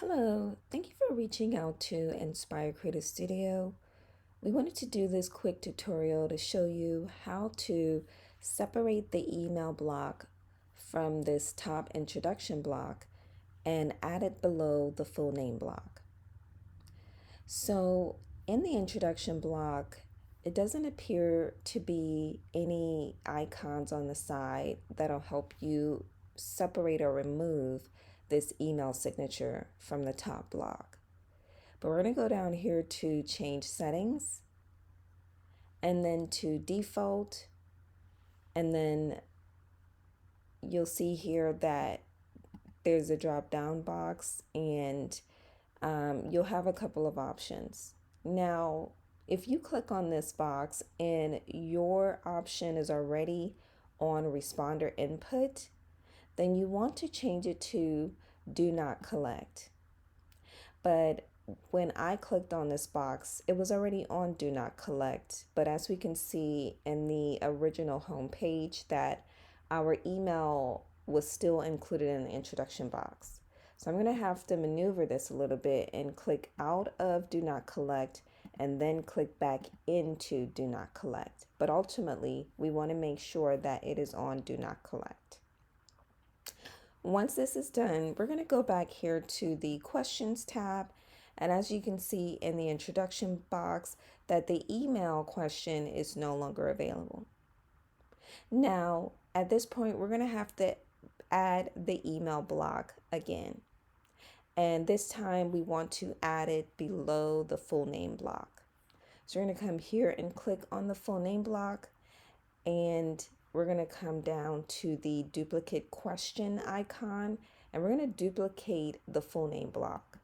Hello, thank you for reaching out to Inspire Creative Studio. We wanted to do this quick tutorial to show you how to separate the email block from this top introduction block and add it below the full name block. So in the introduction block, it doesn't appear to be any icons on the side that'll help you separate or remove this email signature from the top block. But we're going to go down here to change settings and then to default. And then you'll see here that there's a drop down box and you'll have a couple of options. Now, if you click on this box and your option is already on responder input, then you want to change it to do not collect. But when I clicked on this box, it was already on do not collect. But as we can see in the original home page that our email was still included in the introduction box. So I'm going to have to maneuver this a little bit and click out of do not collect and then click back into do not collect. But ultimately, we want to make sure that it is on do not collect. Once this is done, we're going to go back here to the questions tab. And as you can see in the introduction box, that the email question is no longer available. Now, at this point, we're going to have to add the email block again. And this time we want to add it below the full name block. So we're going to come here and click on the full name block, and we're going to come down to the duplicate question icon, and we're going to duplicate the full name block.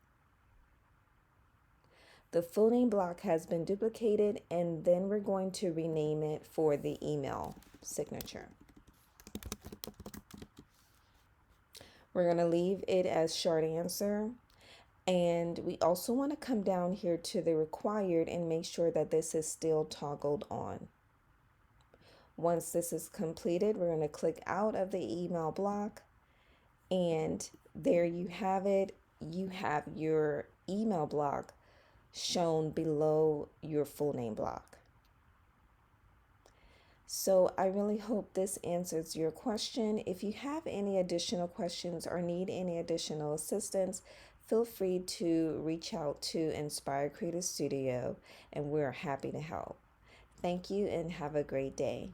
The full name block has been duplicated, and then we're going to rename it for the email signature. We're going to leave it as short answer. And we also want to come down here to the required and make sure that this is still toggled on. Once this is completed, we're going to click out of the email block, and there you have it. You have your email block shown below your full name block. So I really hope this answers your question. If you have any additional questions or need any additional assistance, feel free to reach out to Inspire Creative Studio, and we're happy to help. Thank you and have a great day.